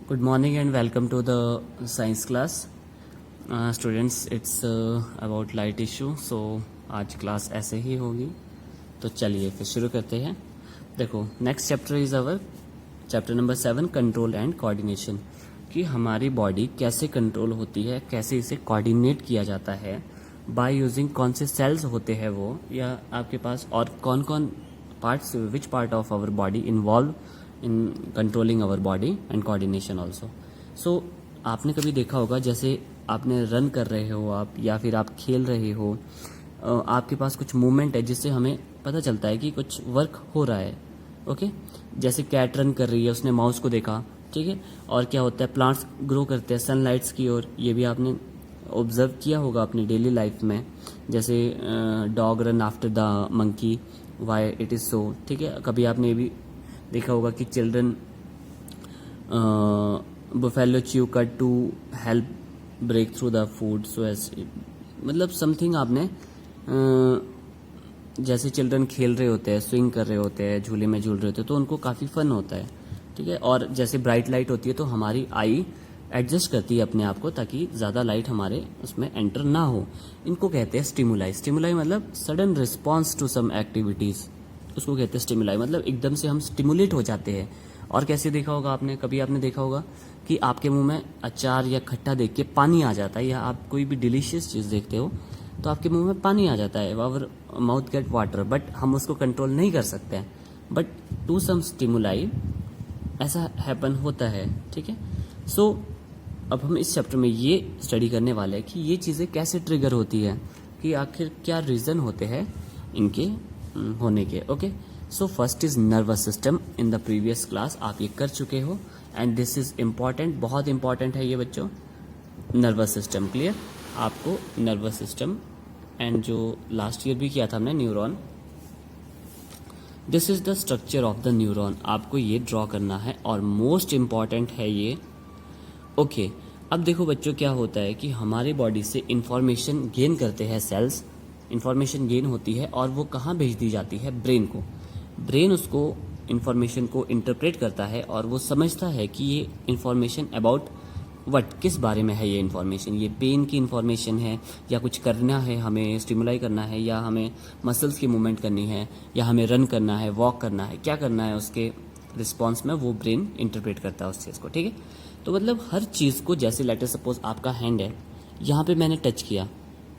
Good morning and welcome to the science class. Students, it's about light issue. So आज class ऐसे ही होगी. तो चलिए फिर शुरू करते हैं. देखो, next chapter is our chapter number 7, control and coordination. कि हमारी बॉडी कैसे कंट्रोल होती है, कैसे इसे कोऑर्डिनेट किया जाता है, बाय यूजिंग कौन से सेल्स होते हैं वो, या आपके पास और कौन कौन parts, which part of our body involve in controlling our body and coordination also. So आपने कभी देखा होगा, जैसे आपने रन कर रहे हो आप, या फिर आप खेल रहे हो, आपके पास कुछ मूवमेंट है जिससे हमें पता चलता है कि कुछ वर्क हो रहा है. ओके, जैसे कैट रन कर रही है, उसने माउस को देखा, ठीक है. और क्या होता है, प्लांट्स ग्रो करते हैं सनलाइट्स की ओर. ये भी आपने ऑब्जर्व किया होगा अपनी डेली लाइफ में. जैसे dog run after the monkey, why it is so. ठीक है, कभी आपने ये भी देखा होगा कि children buffalo chew cut to help break through the food. So ऐसे मतलब समथिंग आपने जैसे चिल्ड्रन खेल रहे होते हैं, स्विंग कर रहे होते हैं, झूले में झूल रहे होते हैं, तो उनको काफ़ी फन होता है. ठीक है, और जैसे ब्राइट लाइट होती है तो हमारी आई एडजस्ट करती है अपने आप को ताकि ज़्यादा लाइट हमारे उसमें एंटर ना हो. इनको कहते हैं स्टिमुलाई. स्टिमुलाई मतलब sudden response to some activities, उसको कहते हैं स्टिमुलाई. मतलब एकदम से हम स्टिमुलेट हो जाते हैं. और कैसे देखा होगा आपने, कभी आपने देखा होगा कि आपके मुंह में अचार या खट्टा देख के पानी आ जाता है, या आप कोई भी डिलीशियस चीज़ देखते हो तो आपके मुंह में पानी आ जाता है, our mouth get water. But हम उसको कंट्रोल नहीं कर सकते हैं. बट टू सम स्टिमुलाई ऐसा हैपन होता है. ठीक है, सो अब हम इस चैप्टर में ये स्टडी करने वाले हैं कि ये चीज़ें कैसे ट्रिगर होती है, कि आखिर क्या रीज़न होते हैं इनके होने के. Okay, so first is nervous system. In the previous class आप ये कर चुके हो, एंड दिस इज इम्पॉर्टेंट, बहुत इंपॉर्टेंट है ये बच्चों. नर्वस सिस्टम क्लियर आपको. नर्वस सिस्टम एंड जो लास्ट ईयर भी किया था हमने, neuron. This is the structure of the neuron. आपको ये ड्रॉ करना है और मोस्ट इम्पॉर्टेंट है ये. ओके, अब देखो बच्चों, क्या होता है कि हमारे बॉडी से इंफॉर्मेशन गेन करते हैं सेल्स. इंफॉर्मेशन गेन होती है और वो कहाँ भेज दी जाती है, ब्रेन को. ब्रेन उसको इंफॉर्मेशन को इंटरप्रेट करता है और वो समझता है कि ये इंफॉर्मेशन अबाउट वट, किस बारे में है ये इंफॉर्मेशन. ये पेन की इंफॉर्मेशन है, या कुछ करना है, हमें स्टिमुलाई करना है, या हमें मसल्स की मूवमेंट करनी है, या हमें रन करना है, वॉक करना है, क्या करना है, उसके रिस्पॉन्स में वो ब्रेन इंटरप्रेट करता है उस चीज़ को. ठीक है, तो मतलब हर चीज़ को, जैसे लेटर सपोज आपका हैंड है, यहाँ पे मैंने टच किया,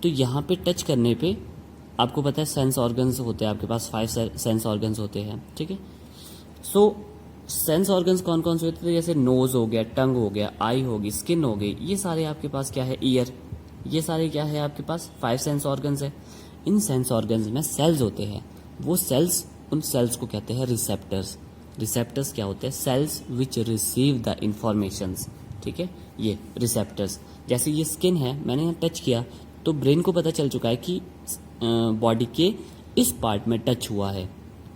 तो यहाँ पे टच करने पे आपको पता है सेंस ऑर्गन्स होते हैं आपके पास, 5 सेंस ऑर्गन्स होते हैं. ठीक है, सो सेंस ऑर्गन्स कौन कौन से होते हैं, जैसे नोज हो गया, टंग हो गया, आई होगी, स्किन हो गई, ये सारे आपके पास क्या है, ईयर, ये सारे क्या है आपके पास 5 सेंस ऑर्गन्स है. इन सेंस ऑर्गन्स में सेल्स होते हैं. वो सेल्स, उन सेल्स को कहते हैं रिसेप्टर्स. रिसेप्टर्स क्या होते हैं, cells which receive the informations. ठीक है, ये रिसेप्टर्स. जैसे ये स्किन है, मैंने यहाँ टच किया तो ब्रेन को पता चल चुका है कि बॉडी के इस पार्ट में टच हुआ है.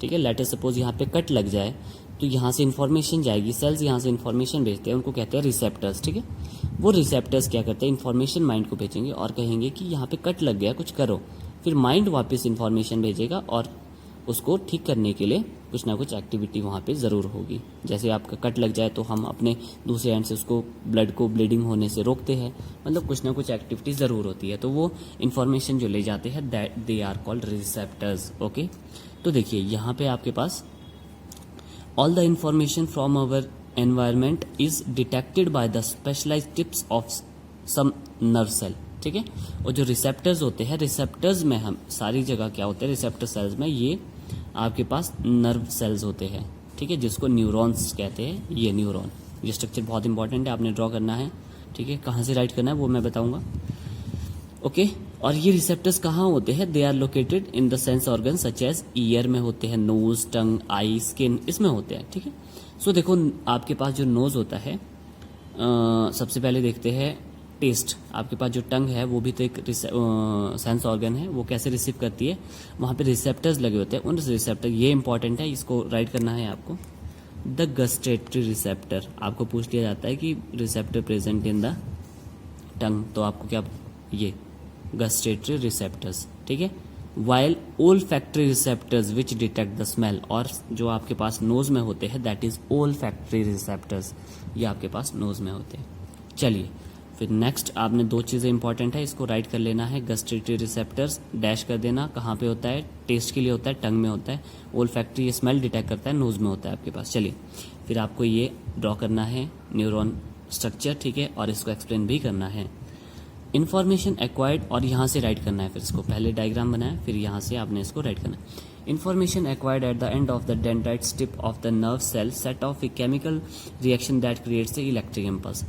ठीक है, लेटर सपोज यहाँ पे कट लग जाए तो यहाँ से इन्फॉर्मेशन जाएगी, सेल्स यहाँ से इन्फॉर्मेशन भेजते हैं, उनको कहते हैं रिसेप्टर्स. ठीक है, वो रिसेप्टर्स क्या करते हैं, इन्फॉर्मेशन माइंड को भेजेंगे और कहेंगे कि यहाँ पे कट लग गया, कुछ करो. फिर माइंड वापस इन्फॉर्मेशन भेजेगा और उसको ठीक करने के लिए कुछ ना कुछ एक्टिविटी वहाँ पे ज़रूर होगी. जैसे आपका कट लग जाए तो हम अपने दूसरे हैंड से उसको ब्लड को ब्लीडिंग होने से रोकते हैं. मतलब कुछ ना कुछ एक्टिविटी ज़रूर होती है. तो वो इन्फॉर्मेशन जो ले जाते हैं, that they are called receptors. Okay, तो देखिए यहाँ पे आपके पास all the information from our environment is detected by the specialised tips of some nerve cell. ठीक है, और जो रिसेप्टर्स होते हैं, रिसेप्टर्स में हम सारी जगह क्या होते हैं, रिसेप्टर सेल्स में ये आपके पास नर्व सेल्स होते हैं. ठीक है, जिसको न्यूरॉन्स कहते हैं. ये न्यूरॉन, ये स्ट्रक्चर बहुत इंपॉर्टेंट है, आपने ड्रॉ करना है. ठीक है, कहाँ से राइट करना है वो मैं बताऊंगा. ओके, और ये रिसेप्टर्स कहाँ होते हैं, they are located in the sense organ such as ear में होते हैं, नोज, टंग, आई, स्किन, इसमें होते हैं. ठीक है, सो देखो आपके पास जो नोज होता है, सबसे पहले देखते हैं टेस्ट. आपके पास जो टंग है वो भी तो एक सेंस ऑर्गन है. वो कैसे रिसीव करती है, वहाँ पे रिसेप्टर्स लगे होते हैं. उन रिसेप्टर, ये इंपॉर्टेंट है, इसको राइट करना है आपको. The gustatory receptor. आपको पूछ लिया जाता है कि receptor present in the tongue, तो आपको क्या, ये गस्टेटरी रिसेप्टर्स. ठीक है, while olfactory receptors which detect the smell, और जो आपके पास नोज में होते हैं दैट इज ओल्फैक्टरी रिसेप्टर्स, ये आपके पास नोज में होते हैं। चलिए फिर नेक्स्ट आपने दो चीज़ें इंपॉर्टेंट है, इसको राइट कर लेना है। गस्टेटरी रिसेप्टर्स डैश कर देना, कहाँ पे होता है, टेस्ट के लिए होता है, टंग में होता है। ओल्फैक्टरी ये स्मेल डिटेक्ट करता है, नोज में होता है आपके पास। चलिए फिर आपको ये ड्रॉ करना है न्यूरॉन स्ट्रक्चर, ठीक है, और इसको एक्सप्लेन भी करना है। इन्फॉर्मेशन एक्वायर्ड, और यहाँ से राइट करना है, फिर इसको पहले डायग्राम बनाया फिर यहाँ से आपने इसको राइट करना है। Information acquired at the end of the dendrite tip of the nerve cell set off a chemical reaction that creates an electric impulse.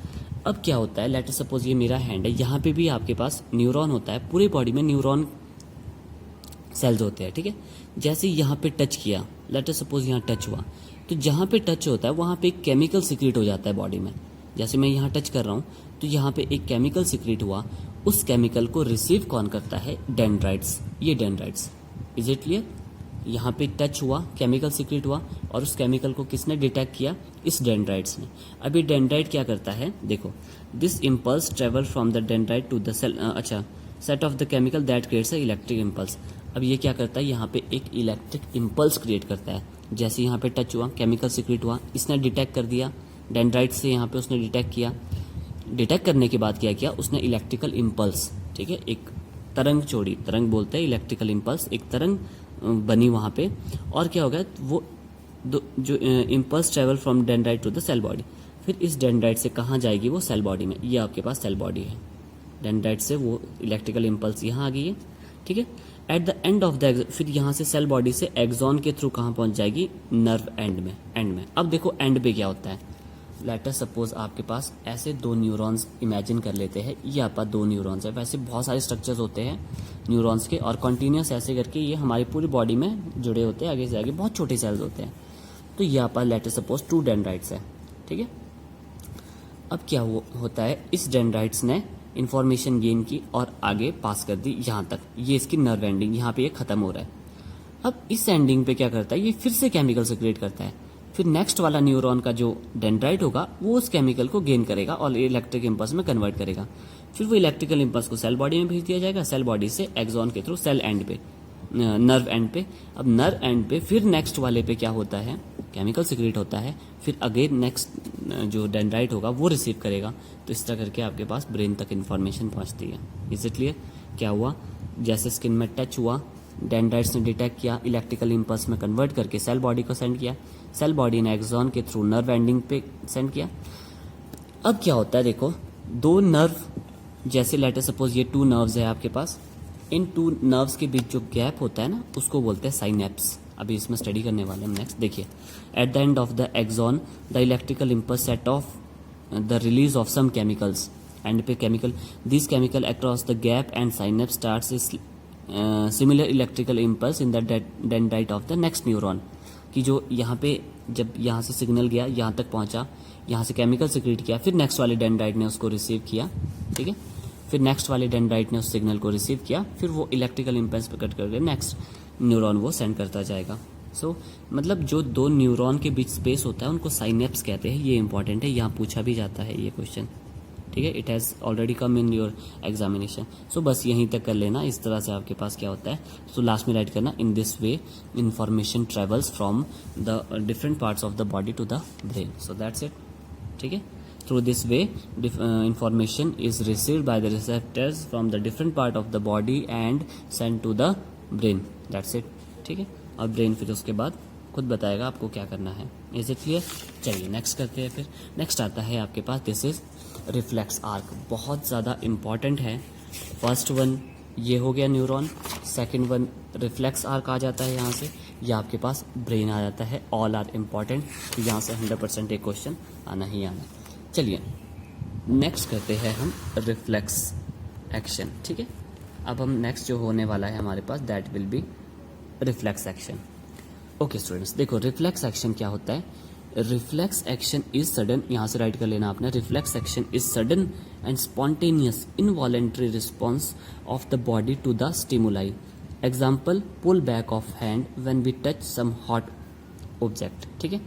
अब क्या होता है, लेट सपोज ये मेरा हैंड है, यहाँ पे भी आपके पास न्यूरॉन होता है, पूरी बॉडी में न्यूरॉन सेल्स होते हैं, ठीक है। जैसे यहाँ पे टच किया, लेट सपोज यहाँ टच हुआ, तो जहाँ पे टच होता है वहाँ पे एक केमिकल सिक्रीट हो जाता है बॉडी में। जैसे मैं यहाँ टच कर रहा हूँ तो यहाँ पे एक केमिकल सिक्रीट हुआ, उस केमिकल को रिसीव कौन करता है, डेंड्राइट्स, ये डेंड्राइट्स। इज इट क्लियर, यहाँ पे टच हुआ, केमिकल सिक्रीट हुआ, और उस केमिकल को किसने डिटेक्ट किया, इस डेंड्राइट्स ने। अभी डेंड्राइट क्या करता है, देखो, this impulse travel from the dendrite to the cell, अच्छा, set off the chemical that creates a electric impulse. अब ये क्या करता है, यहाँ पे एक इलेक्ट्रिक इम्पल्स क्रिएट करता है। जैसे यहाँ पे टच हुआ, केमिकल सिक्रीट हुआ, इसने डिटेक्ट कर दिया, डेंड्राइट से यहाँ पे उसने डिटेक्ट किया। डिटेक्ट करने के बाद क्या किया, उसने इलेक्ट्रिकल इम्पल्स, ठीक है, एक तरंग छोड़ी, तरंग बोलते हैं इलेक्ट्रिकल इम्पल्स, एक तरंग बनी वहाँ पे, और क्या हो गया, वो जो impulse travel from dendrite to the cell body, फिर इस डेंड्राइट से कहाँ जाएगी, वो सेल बॉडी में। ये आपके पास सेल बॉडी है, डेंड्राइट से वो इलेक्ट्रिकल इम्पल्स यहाँ आ गई है, ठीक है। Eight the end of the, फिर यहाँ से सेल बॉडी से एक्सॉन के थ्रू कहाँ पहुँच जाएगी, नर्व एंड में, एंड में। अब देखो एंड पे क्या होता है, लेटर सपोज आपके पास ऐसे दो न्यूरॉन्स इमेजिन कर लेते हैं, ये आपका दो न्यूरॉन्स है। वैसे बहुत सारे स्ट्रक्चर्स होते हैं न्यूरॉन्स के, और कंटिन्यूस ऐसे करके ये हमारी पूरी बॉडी में जुड़े होते हैं, आगे से आगे बहुत छोटे सेल्स होते हैं। तो ये आपका लेटर सपोज 2 डेंड्राइट्स है, ठीक है। अब क्या होता है, इस डेंड्राइट्स ने इंफॉर्मेशन गेन की और आगे पास कर दी यहाँ तक, ये इसकी नर्व एंडिंग, यहाँ पे ये खत्म हो रहा है। अब इस एंडिंग पे क्या करता है, ये फिर से केमिकल सिक्रेट करता है, फिर नेक्स्ट वाला न्यूरॉन का जो डेंड्राइट होगा वो उस केमिकल को गेन करेगा और इलेक्ट्रिक इम्पल्स में कन्वर्ट करेगा। फिर वो इलेक्ट्रिकल इम्पल्स को सेल बॉडी में भेज दिया जाएगा, सेल बॉडी से एक्सॉन के थ्रू सेल एंड पे, नर्व एंड पे। अब नर्व एंड पे फिर नेक्स्ट वाले पे क्या होता है, केमिकल सिक्रेट होता है, फिर अगेन नेक्स्ट जो डेंड्राइट होगा वो रिसीव करेगा। तो इस तरह करके आपके पास ब्रेन तक इन्फॉर्मेशन पहुंचती है। इज इट क्लियर, क्या हुआ, जैसे स्किन में टच हुआ, डेंड्राइट्स ने डिटेक्ट किया, इलेक्ट्रिकल इम्पल्स में कन्वर्ट करके सेल बॉडी को सेंड किया, सेल बॉडी ने एक्सॉन के थ्रू नर्व एंडिंग पे सेंड किया। अब क्या होता है, देखो, दो नर्व, जैसे लेटर सपोज ये 2 नर्व्स है आपके पास, इन 2 नर्व्स के बीच जो गैप होता है ना, उसको बोलते हैं साइनेप्स। अभी इसमें स्टडी करने वाले हम नेक्स्ट। देखिए, at the end of the axon the electrical impulse set off the release of some chemicals, end पे chemical, this chemical across the gap and synapse starts similar electrical impulse in the dendrite of the next neuron. कि जो यहाँ पे जब यहाँ से signal गया, यहाँ तक पहुँचा, यहाँ से केमिकल सिक्रेट किया, फिर नेक्स्ट वाले डेंड्राइट ने उसको रिसीव किया, ठीक है, फिर नेक्स्ट वाले डेंड्राइट ने उस सिग्नल को रिसीव किया, फिर वो इलेक्ट्रिकल इम्पल्स पे कट करके नेक्स्ट न्यूरॉन वो सेंड करता जाएगा। सो मतलब जो दो न्यूरॉन के बीच स्पेस होता है उनको साइनेप्स कहते हैं। ये इंपॉर्टेंट है, यहाँ पूछा भी जाता है ये क्वेश्चन, ठीक है। It has already come in your examination. So बस यहीं तक कर लेना। इस तरह से आपके पास क्या होता है, सो लास्ट में राइट करना, in this way information travels from the different parts of the body to the brain. So that's it, ठीक है। Through this way information is received by the receptors from the different part of the body and send to the brain. That's it, ठीक है। और brain फिर उसके बाद खुद बताएगा आपको क्या करना है। Is it clear? चलिए नेक्स्ट करते हैं। फिर नेक्स्ट आता है आपके पास, दिस इज रिफ्लेक्स आर्क। बहुत ज़्यादा इम्पॉर्टेंट है। फर्स्ट वन ये हो गया neuron, second one reflex arc आ जाता है यहाँ से, या आपके पास ब्रेन आ जाता है। ऑल आर इम्पॉर्टेंट, तो यहाँ से 100% एक क्वेश्चन आना ही आना। चलिए नेक्स्ट करते हैं हम रिफ्लेक्स एक्शन, ठीक है। अब हम नेक्स्ट जो होने वाला है हमारे पास, that will be reflex action. Okay students, देखो रिफ्लेक्स एक्शन क्या होता है। रिफ्लेक्स एक्शन इज सडन, यहाँ से राइट कर लेना आपने, reflex action is sudden and spontaneous involuntary response of the body to the stimuli. Example, pull back of hand when we touch some hot object, ठीक है।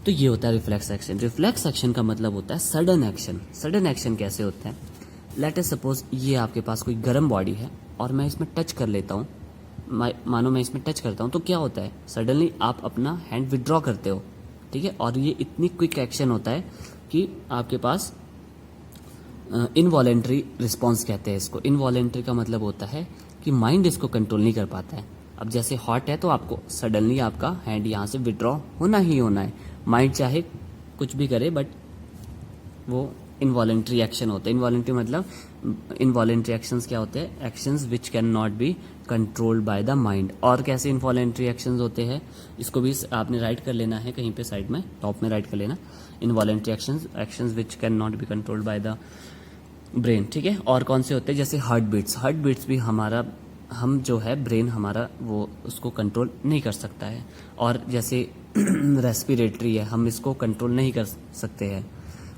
तो ये होता है रिफ्लेक्स एक्शन। रिफ्लेक्स एक्शन का मतलब होता है सडन एक्शन। सडन एक्शन कैसे होता है, लेट अस सपोज ये आपके पास कोई गर्म बॉडी है और मैं इसमें टच कर लेता हूँ, मानो मैं इसमें टच करता हूँ तो क्या होता है, सडनली आप अपना हैंड विड्रॉ करते हो, ठीक है। और ये इतनी क्विक एक्शन होता है कि आपके पास इनवॉलेंट्री रिस्पॉन्स कहते हैं इसको। इनवॉलेंट्री का मतलब होता है कि माइंड इसको कंट्रोल नहीं कर पाता है। अब जैसे हॉट है तो आपको सडनली आपका हैंड यहाँ से विड्रॉ होना ही होना है, माइंड चाहे कुछ भी करे, बट वो इनवॉलेंट्री एक्शन होता है। इनवॉलेंट्री मतलब इनवॉलेंट्री एक्शंस क्या होते हैं, actions which can not be controlled by the mind. और कैसे इनवॉलेंट्री एक्शंस होते हैं, इसको भी आपने राइट कर लेना है कहीं पे साइड में, टॉप में राइट कर लेना, involuntary actions which can not be controlled by the brain, ठीक है। और कौन से होते हैं, जैसे हार्ट बीट्स भी हमारा, हम जो है ब्रेन हमारा वो उसको कंट्रोल नहीं कर सकता है। और जैसे रेस्पिरेटरी है, हम इसको कंट्रोल नहीं कर सकते हैं।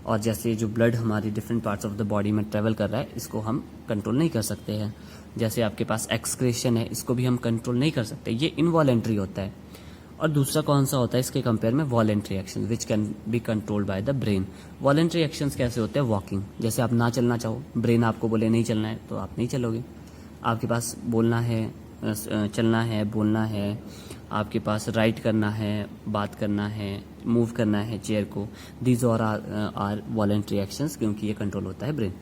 और जैसे जो ब्लड हमारी different parts of the body में ट्रेवल कर रहा है, इसको हम कंट्रोल नहीं कर सकते हैं। जैसे आपके पास एक्सक्रेशन है, इसको भी हम कंट्रोल नहीं कर सकते, ये इनवॉलेंट्री होता है। और दूसरा कौन सा होता है इसके कंपेयर में, voluntary action which can be controlled by the brain. Voluntary actions कैसे होते हैं, वॉकिंग, जैसे आप ना चलना चाहो, ब्रेन आपको बोले नहीं चलना है तो आप नहीं चलोगे। आपके पास बोलना है, चलना है, बोलना है, आपके पास राइट करना है, बात करना है, मूव करना है चेयर को, दीज और आर वॉलेंट्री एक्शंस, क्योंकि ये कंट्रोल होता है ब्रेन।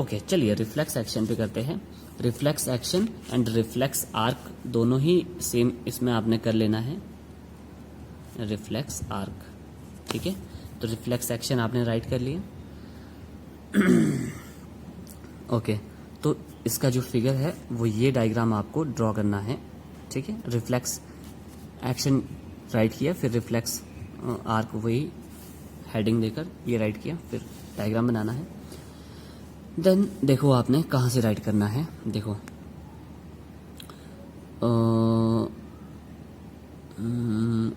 ओके, चलिए रिफ्लेक्स एक्शन पे करते हैं। Reflex action and reflex arc दोनों ही सेम इसमें आपने कर लेना है, रिफ्लेक्स आर्क, ठीक है। तो रिफ्लेक्स एक्शन आपने राइट कर लिया। ओके, तो इसका जो फिगर है वो ये डायग्राम आपको ड्रॉ करना है, ठीक है। रिफ्लेक्स एक्शन राइट किया, फिर रिफ्लेक्स आर्क वही हेडिंग देकर ये राइट किया, फिर डायग्राम बनाना है। देन देखो आपने कहाँ से राइट करना है, देखो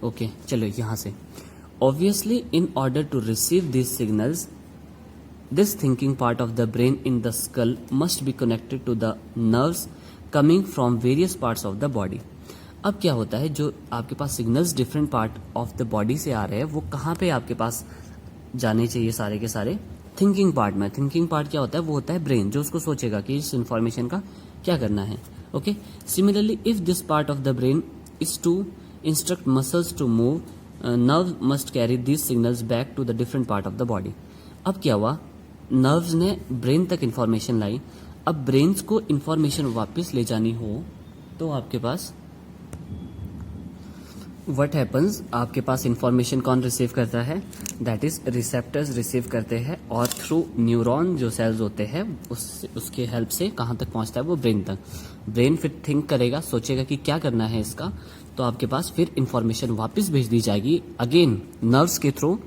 ओके चलो यहाँ से। Obviously in order to receive this signals, this thinking part of the brain in the skull must be connected to the nerves coming from various parts of the body. अब क्या होता है, जो आपके पास signals different part of the body से आ रहे हैं, वो कहाँ पे आपके पास जाने चाहिए, सारे के सारे थिंकिंग पार्ट में। थिंकिंग पार्ट क्या होता है, वो होता है ब्रेन, जो उसको सोचेगा कि इस इंफॉर्मेशन का क्या करना है। Okay, similarly if this part of the brain is to instruct muscles to move, nerve must carry this signals back to the different part of the body. अब क्या हुआ, नर्व्स ने ब्रेन तक इन्फॉर्मेशन लाई। अब ब्रेन्स को information वापस ले जानी हो तो आपके पास व्हाट हैपन्स, आपके पास इन्फॉर्मेशन कौन रिसीव करता है, दैट इज रिसेप्टर्स रिसीव करते हैं। और थ्रू न्यूरॉन जो सेल्स होते हैं उसके हेल्प से कहाँ तक पहुँचता है, वो ब्रेन तक। ब्रेन फिर थिंक करेगा, सोचेगा कि क्या करना है इसका, तो आपके पास फिर इन्फॉर्मेशन वापस भेज दी जाएगी अगेन नर्व्स के थ्रू।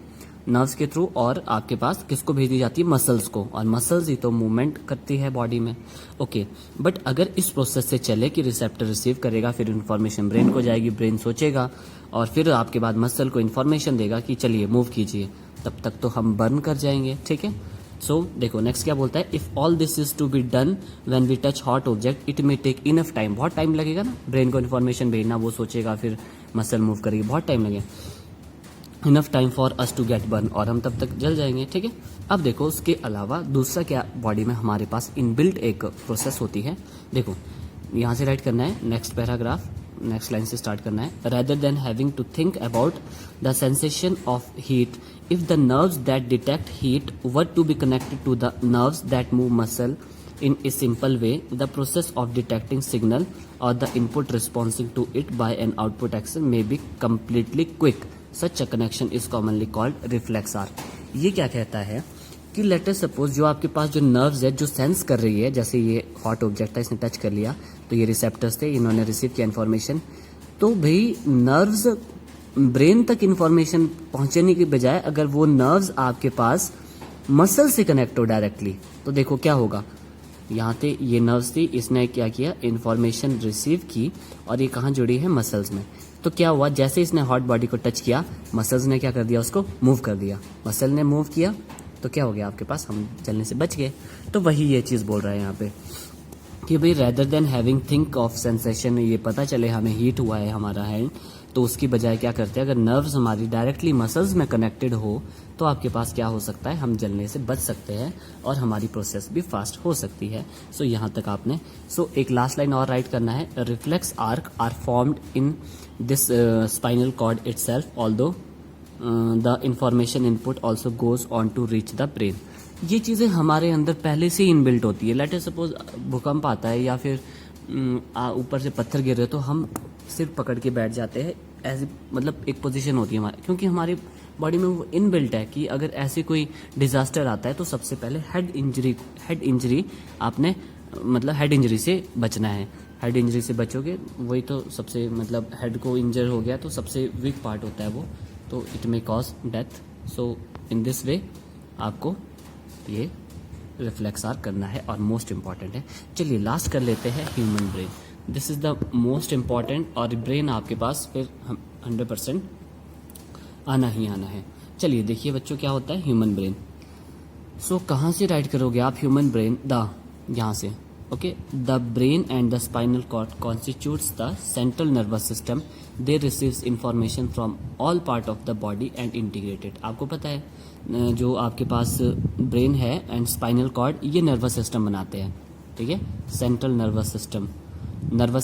और आपके पास किसको भेज दी जाती है, मसल्स को, और मसल्स ही तो मूवमेंट करती है बॉडी में। ओके, बट अगर इस प्रोसेस से चले कि रिसेप्टर रिसीव करेगा, फिर इन्फॉर्मेशन ब्रेन को जाएगी, ब्रेन सोचेगा, और फिर आपके बाद मसल को इन्फॉर्मेशन देगा कि चलिए मूव कीजिए, तब तक तो हम बर्न कर जाएंगे, ठीक है। सो देखो नेक्स्ट क्या बोलता है, if all this is to be done when we touch hot object it may take enough time. बहुत टाइम लगेगा ना ब्रेन को इन्फॉर्मेशन भेजना, वो सोचेगा, फिर मसल मूव करेगी, बहुत टाइम लगेगा। Enough time for us to get burn, और हम तब तक जल जाएंगे, ठीक है। अब देखो उसके अलावा दूसरा क्या बॉडी में हमारे पास इनबिल्ट एक प्रोसेस होती है। देखो यहाँ से राइट करना है, नेक्स्ट पैराग्राफ, नेक्स्ट लाइन से स्टार्ट करना है। Rather than having to think about the sensation of heat, if the nerves that detect heat were to be connected to the nerves that move muscle in a simple way, the process of detecting signal or the input responding to it by an output action may be completely quick. Such a connection is commonly called reflex arc. ये क्या कहता है कि let us suppose जो आपके पास जो nerves है जो सेंस कर रही है, जैसे ये हॉट ऑब्जेक्ट था, इसने टच कर लिया तो ये रिसेप्टर्स थे, इन्होंने रिसीव किया इन्फॉर्मेशन। तो भाई नर्व्स ब्रेन तक इन्फॉर्मेशन पहुंचने की बजाय अगर वो नर्व्स आपके पास मसल से कनेक्ट हो डायरेक्टली, तो देखो क्या होगा, यहाँ पे ये नर्व्स थी, इसने क्या किया, इन्फॉर्मेशन रिसीव की, और ये कहाँ जुड़ी है, मसल्स में। तो क्या हुआ, जैसे इसने हॉट बॉडी को टच किया, मसल्स ने क्या कर दिया, उसको मूव कर दिया। मसल ने मूव किया तो क्या हो गया आपके पास, हम जलने से बच गए। तो वही ये चीज़ बोल रहा है यहाँ पे कि भाई rather than having think of sensation, ये पता चले हमें हीट हुआ है हमारा हैंड, तो उसकी बजाय क्या करते हैं, अगर नर्व्स हमारी डायरेक्टली मसल्स में कनेक्टेड हो तो तो आपके पास क्या हो सकता है, हम जलने से बच सकते हैं और हमारी प्रोसेस भी फास्ट हो सकती है। सो यहाँ तक आपने एक लास्ट लाइन और राइट करना है, reflex arc are formed in this spinal cord itself although the information input also goes on to reach the brain. ये चीज़ें हमारे अंदर पहले से ही इनबिल्ट होती है। लेट अस सपोज भूकंप आता है या फिर ऊपर से पत्थर गिर रहे, तो हम सिर पकड़ के बैठ जाते हैं, ऐसी मतलब एक पोजीशन होती है हमारी, क्योंकि हमारी बॉडी में वो इनबिल्ट है कि अगर ऐसे कोई डिजास्टर आता है तो सबसे पहले हेड इंजरी आपने मतलब हेड इंजरी से बचना है। हेड इंजरी से बचोगे, वही तो सबसे मतलब हेड को इंजर हो गया तो सबसे वीक पार्ट होता है वो, तो it may cause death. So in this वे आपको ये रिफ्लेक्स आर करना है और मोस्ट इंपॉर्टेंट है। चलिए लास्ट कर लेते हैं human brain. This is the most important, और ब्रेन आपके पास फिर 100% आना ही आना है। चलिए देखिए बच्चों क्या होता है ह्यूमन ब्रेन। कहाँ से राइट करोगे आप ह्यूमन ब्रेन, यहाँ से, okay. The brain and the spinal cord constitutes the central nervous system, they receives information from all part of the body and integrated. आपको पता है जो आपके पास ब्रेन है एंड स्पाइनल कॉर्ड, ये नर्वस सिस्टम बनाते हैं, ठीक है। सेंट्रल नर्वस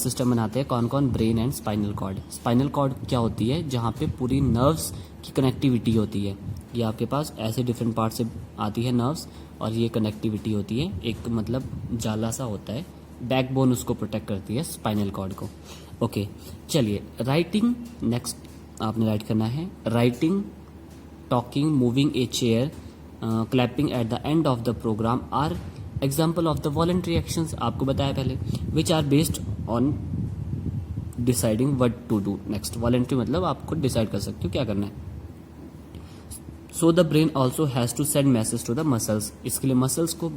सिस्टम बनाते हैं कौन कौन, brain and spinal cord. Spinal cord क्या होती है, जहाँ पे पूरी नर्व्स की कनेक्टिविटी होती है। ये आपके पास ऐसे डिफरेंट पार्ट से आती है नर्व्स, और ये कनेक्टिविटी होती है, एक मतलब जाला सा होता है, बैकबोन उसको प्रोटेक्ट करती है स्पाइनल कॉर्ड को, ओके। चलिए राइटिंग, नेक्स्ट आपने राइट करना है, writing, talking, moving a chair, clapping at the end of the program are example of the voluntary actions. आपको बताया पहले, which are based on deciding what to do next. Voluntary मतलब आप खुद decide कर सकते हो क्या करना है। So the brain also has to send message to the muscles, इसके लिए मसल्स को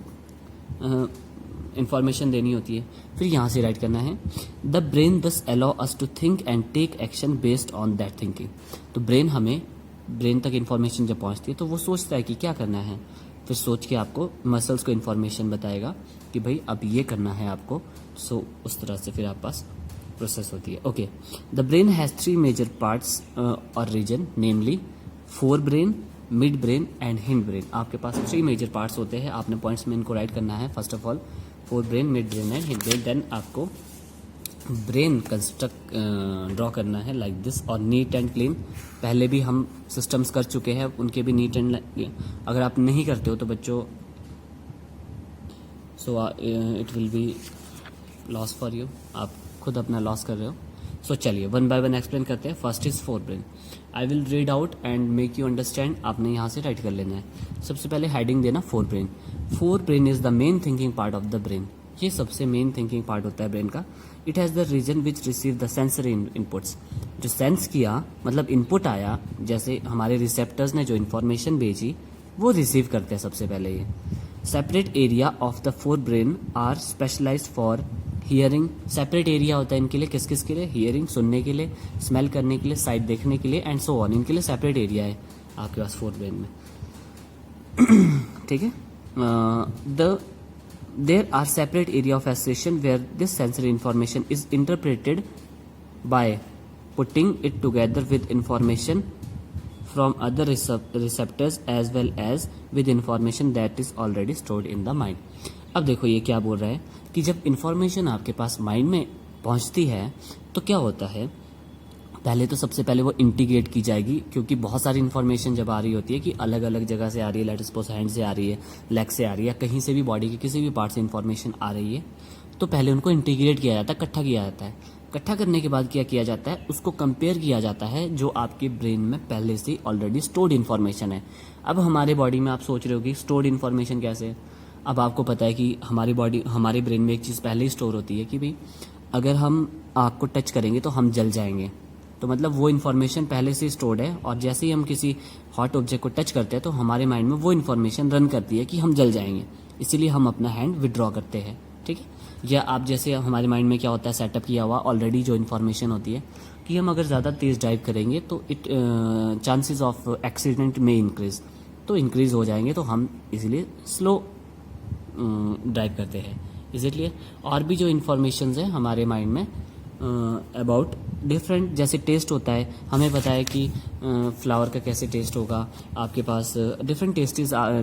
इंफॉर्मेशन देनी होती है। फिर यहाँ से राइट करना है, the brain thus allow us to think and take action based on that thinking. तो ब्रेन तक इन्फॉर्मेशन जब पहुँचती है तो वो सोचता है कि क्या करना है, फिर सोच के आपको मसल्स को इन्फॉर्मेशन बताएगा कि भाई अब ये करना है आपको। उस तरह से फिर आप पास प्रोसेस होती है, okay. The brain has 3 major parts और region, namely fore brain, mid brain and hind brain. आपके पास 3 मेजर पार्ट्स होते हैं, आपने पॉइंट्स में इनको राइट करना है। First of all fore brain, mid brain and hind brain. Then आपको ब्रेन कंस्ट्रक्ट ड्रॉ करना है लाइक दिस, और नीट एंड क्लीन। पहले भी हम सिस्टम्स कर चुके हैं, उनके भी नीट एंड, अगर आप नहीं करते हो तो बच्चों it will be loss for you, आप खुद अपना लॉस कर रहे हो। चलिए वन बाय वन एक्सप्लेन करते हैं। First is fore brain. I will read out and make you understand, आपने यहाँ से राइट कर लेना है। सबसे पहले हेडिंग देना forebrain. Forebrain is the main thinking part of the brain, ये सबसे मेन थिंकिंग पार्ट होता है ब्रेन का। It has the region which receive the sensory inputs, जो सेंस किया मतलब इनपुट आया, जैसे हमारे रिसेप्टर्स ने जो इन्फॉर्मेशन भेजी वो रिसीव करते हैं सबसे पहले ये। Separate area of the forebrain are specialised for hearing. Separate area होता है इनके लिए, किस किस के लिए, हियरिंग सुनने के लिए, स्मेल करने के लिए, साइट देखने के लिए एंड सो ऑन। इनके लिए सेपरेट एरिया है आपके पास फोर ब्रेन में, ठीक है। There are separate area of association where this sensory information is interpreted by putting it together with information from other receptors as well as with information that is already stored in the mind। अब देखो ये क्या बोल रहा है कि जब information आपके पास माइंड में पहुंचती है तो क्या होता है, पहले तो सबसे पहले वो इंटीग्रेट की जाएगी, क्योंकि बहुत सारी इन्फॉर्मेशन जब आ रही होती है कि अलग अलग जगह से आ रही है, लेट सपोज हैंड से आ रही है, लेग से आ रही है, कहीं से भी बॉडी के किसी भी पार्ट से इन्फॉर्मेशन आ रही है, तो पहले उनको इंटीग्रेट किया जाता है, इकट्ठा किया जाता है। इकट्ठा करने के बाद क्या किया जाता है, उसको कंपेयर किया जाता है जो आपके ब्रेन में पहले से ऑलरेडी स्टोर्ड इन्फॉर्मेशन है। अब हमारे बॉडी में आप सोच रहे हो कि स्टोर्ड इन्फॉर्मेशन कैसे, अब आपको पता है कि हमारे ब्रेन में एक चीज़ पहले ही स्टोर होती है कि भाई अगर हम आग को टच करेंगे तो हम जल जाएंगे, तो मतलब वो इन्फॉर्मेशन पहले से स्टोर्ड है, और जैसे ही हम किसी हॉट ऑब्जेक्ट को टच करते हैं तो हमारे माइंड में वो इन्फॉर्मेशन रन करती है कि हम जल जाएंगे, इसीलिए हम अपना हैंड विड्रॉ करते हैं, ठीक है। या आप जैसे हमारे माइंड में क्या होता है, सेटअप किया हुआ ऑलरेडी जो इन्फॉर्मेशन होती है कि हम अगर ज़्यादा तेज़ ड्राइव करेंगे तो चांसेस ऑफ एक्सीडेंट में इंक्रीज हो जाएंगे, तो हम इसीलिए स्लो ड्राइव करते हैं। इसलिए और भी जो इन्फॉर्मेशन है हमारे माइंड में अबाउट डिफरेंट, जैसे टेस्ट होता है, हमें पता है कि फ्लावर का कैसे टेस्ट होगा, आपके पास डिफरेंट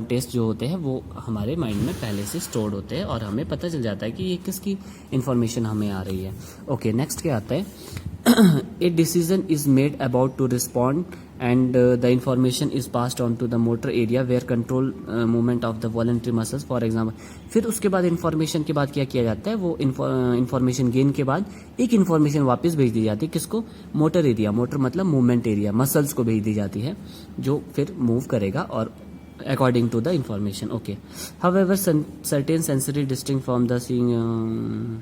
टेस्ट जो होते हैं वो हमारे माइंड में पहले से स्टोर्ड होते हैं और हमें पता चल जाता है कि ये किसकी इन्फॉर्मेशन हमें आ रही है। ओके, नेक्स्ट क्या आता है, a decision is made about to respond and the information is passed on to the motor area where control movement of the voluntary muscles for example। फिर उसके बाद इन्फॉर्मेशन के बाद क्या किया जाता है, वो इन्फॉर्मेशन गेन के बाद एक इन्फॉर्मेशन वापस भेज दी जाती है, किसको, मोटर एरिया, मोटर मतलब मूवमेंट एरिया, मसल्स को भेज दी जाती है जो फिर मूव करेगा और according to the information. Okay, however certain sensory distinct from the seeing.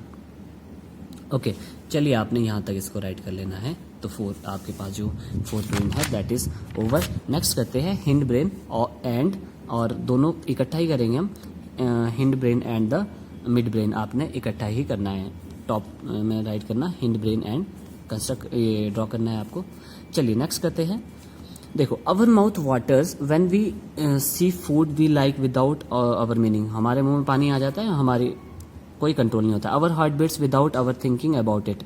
Okay, चलिए आपने यहाँ तक इसको राइट कर लेना है। तो आपके पास जो फोर्थ ब्रेन है दैट इज ओवर। नेक्स्ट करते हैं हिंड ब्रेन और दोनों इकट्ठा ही करेंगे हम, hindbrain and the mid brain आपने इकट्ठा ही करना है, टॉप में राइट करना, हिंड ब्रेन एंड कंस्ट्रक्ट ये ड्रॉ करना है आपको। चलिए नेक्स्ट करते हैं। देखो, our mouth waters when we see food we like without our meaning, हमारे मुंह में पानी आ जाता है, हमारी कोई कंट्रोल नहीं होता। Our heart beats without our thinking about it,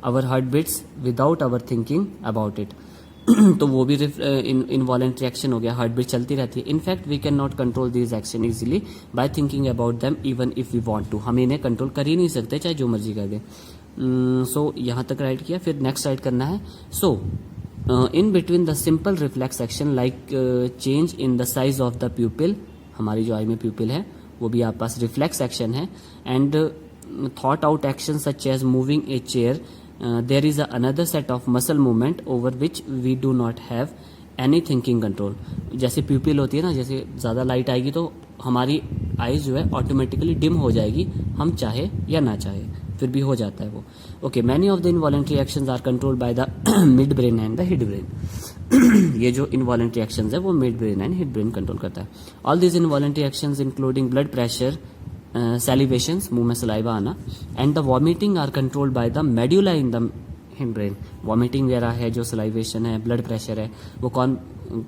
our heart beats without our thinking about it तो वो भी इनवॉलेंट्री एक्शन हो गया, हार्ट बीट चलती रहती है। In fact we can not control this action easily by thinking about them even if we want to, हम इन्हें कंट्रोल कर ही नहीं सकते चाहे जो मर्जी कर दे। सो यहाँ तक राइट किया, फिर नेक्स्ट राइट करना है। So in between the simple reflex action like change in the size of the pupil, हमारी जो आई में प्यूपिल है वो भी आपके पास रिफ्लेक्स एक्शन है, and thought out action such as moving a chair, there is another set of muscle movement over which we do not have any thinking control. जैसे प्यूपिल होती है ना, जैसे ज़्यादा लाइट आएगी तो हमारी आईज जो है ऑटोमेटिकली डिम हो जाएगी, हम चाहे या ना चाहे, फिर भी हो जाता है वो। Okay, many of the involuntary actions are controlled by the mid brain and the hide brain. ये जो इनवॉलेंट्री एक्शंस है वो mid brain and hind brain control करता है। All these involuntary actions including blood pressure, salivations, मुंह में saliva आना, and the vomiting are controlled by the medulla in the hide brain. Vomiting वगैरह है, जो सलाइवेशन है, ब्लड प्रेशर है, वो कौन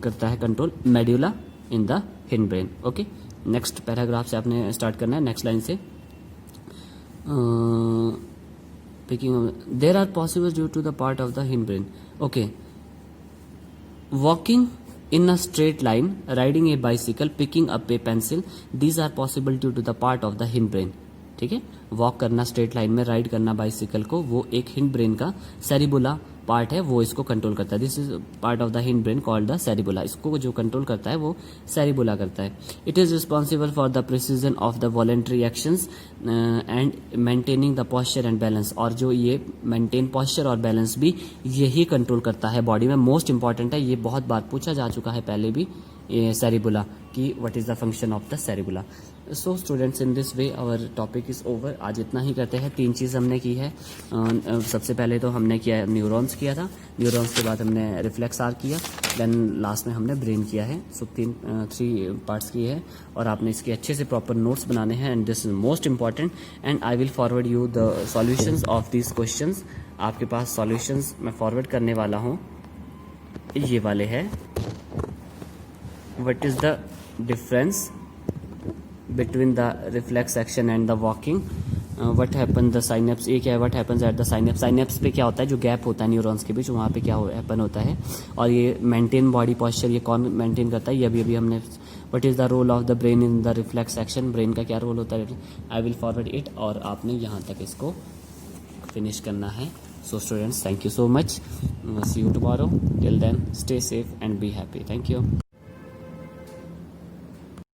करता है control, medulla in the hide brain. Okay, next paragraph से आपने स्टार्ट करना है, नेक्स्ट लाइन से। Picking there are possible due to the part of the hindbrain. Okay, walking in a straight line, riding a bicycle, picking up a pencil, these are possible due to the part of the hindbrain. ठीक है, walk करना straight line में, ride करना bicycle को, वो एक hind brain का सेरिबुला part है, वो इसको कंट्रोल करता है। This is part of the hind brain called the cerebellum, इसको जो कंट्रोल करता है वो सेरिबुला करता है। It is responsible for the precision of the voluntary actions and maintaining the posture and balance, और जो ये मेंटेन पॉस्चर और बैलेंस भी यही कंट्रोल करता है बॉडी में। मोस्ट इंपॉर्टेंट है, ये बहुत बार पूछा जा चुका है पहले भी, सेरिबुला की what is the function of the cerebellum. So students, in this way our topic is over. आज इतना ही करते हैं। 3 चीज़ हमने की है। सबसे पहले तो हमने किया न्यूरॉन्स किया था, न्यूरॉन्स के बाद हमने रिफ्लेक्स आर किया, देन लास्ट में हमने ब्रेन किया है। सो 3 पार्ट्स किए हैं और आपने इसके अच्छे से प्रॉपर नोट्स बनाने हैं, and this is most important, and I will forward you the solutions of this questions. आपके पास सॉल्यूशंस मैं फॉरवर्ड करने वाला हूँ, ये वाले है। What is the difference between the reflex action and the walking? What happen the synapse, ये क्या है, what happens at the synapse, synapse पे क्या होता है, जो गैप होता है न्यूरॉन्स के बीच, वहाँ पे क्या हैपन होता है, और ये मेंटेन बॉडी पॉस्चर ये कौन मेंटेन करता है, ये अभी हमने। What is the role of the brain in the reflex action, brain का क्या रोल होता है, I will forward it, और आपने यहाँ तक इसको फिनिश करना है। So students, thank you so much. See you tomorrow. Till then, stay safe and be happy. Thank you.